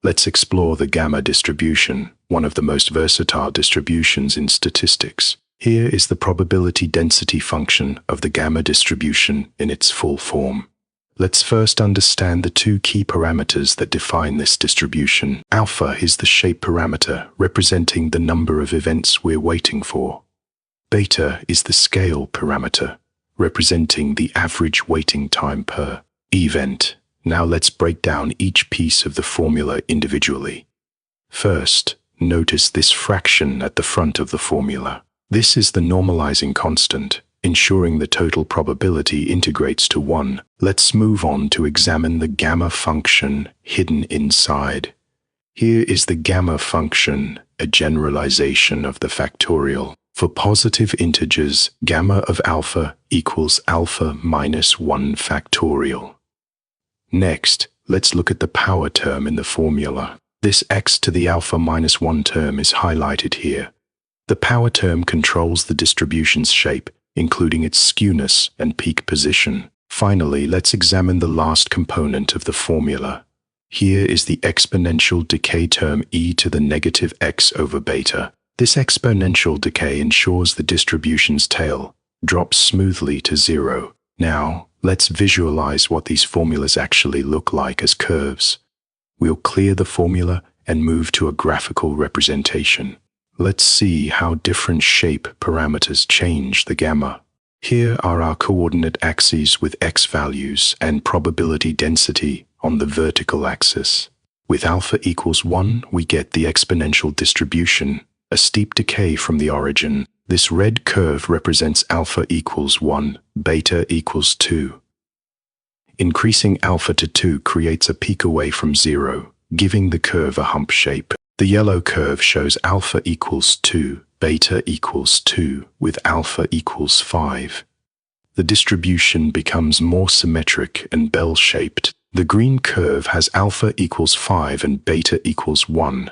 Let's explore the gamma distribution, one of the most versatile distributions in statistics. Here is the probability density function of the gamma distribution in its full form. Let's first understand the two key parameters that define this distribution. Alpha is the shape parameter, representing the number of events we're waiting for. Beta is the scale parameter, representing the average waiting time per event. Now let's break down each piece of the formula individually. First, notice this fraction at the front of the formula. This is the normalizing constant, ensuring the total probability integrates to 1. Let's move on to examine the gamma function hidden inside. Here is the gamma function, a generalization of the factorial. For positive integers, gamma of alpha equals alpha minus 1 factorial. Next, let's look at the power term in the formula. This x to the alpha minus 1 term is highlighted here. The power term controls the distribution's shape, including its skewness and peak position. Finally, let's examine the last component of the formula. Here is the exponential decay term e to the negative x over beta. This exponential decay ensures the distribution's tail drops smoothly to 0. Now, let's visualize what these formulas actually look like as curves. We'll clear the formula and move to a graphical representation. Let's see how different shape parameters change the gamma. Here are our coordinate axes with x values and probability density on the vertical axis. With alpha equals 1, we get the exponential distribution, a steep decay from the origin. This red curve represents alpha equals 1, beta equals 2. Increasing alpha to 2 creates a peak away from 0, giving the curve a hump shape. The yellow curve shows alpha equals 2, beta equals 2, with alpha equals 5. The distribution becomes more symmetric and bell-shaped. The green curve has alpha equals 5 and beta equals 1.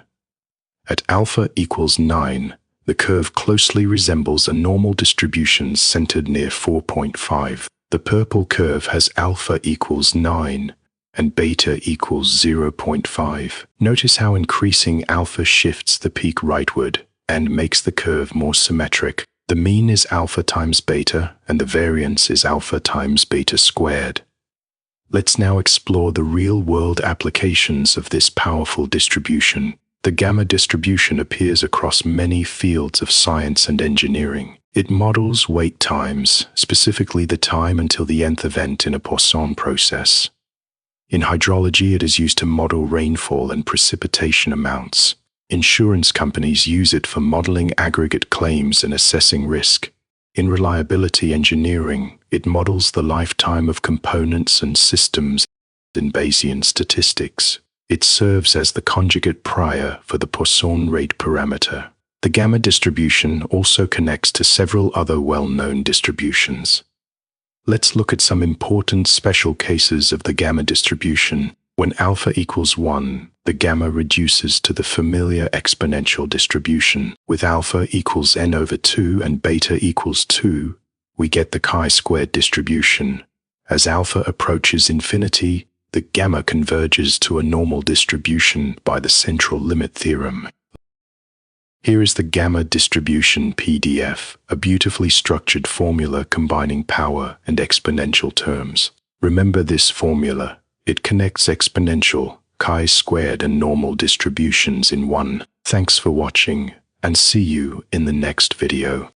At alpha equals 9, the curve closely resembles a normal distribution centered near 4.5. The purple curve has alpha equals 9 and beta equals 0.5. Notice how increasing alpha shifts the peak rightward and makes the curve more symmetric. The mean is alpha times beta, and the variance is alpha times beta squared. Let's now explore the real-world applications of this powerful distribution. The gamma distribution appears across many fields of science and engineering. It models wait times, specifically the time until the nth event in a Poisson process. In hydrology, it is used to model rainfall and precipitation amounts. Insurance companies use it for modeling aggregate claims and assessing risk. In reliability engineering, it models the lifetime of components and systems in Bayesian statistics. It serves as the conjugate prior for the Poisson rate parameter. The gamma distribution also connects to several other well-known distributions. Let's look at some important special cases of the gamma distribution. When alpha equals 1, the gamma reduces to the familiar exponential distribution. With alpha equals n over 2 and beta equals 2, we get the chi-squared distribution. As alpha approaches infinity, the gamma converges to a normal distribution by the central limit theorem. Here is the gamma distribution PDF, a beautifully structured formula combining power and exponential terms. Remember this formula. It connects exponential, chi-squared and normal distributions in one. Thanks for watching, and see you in the next video.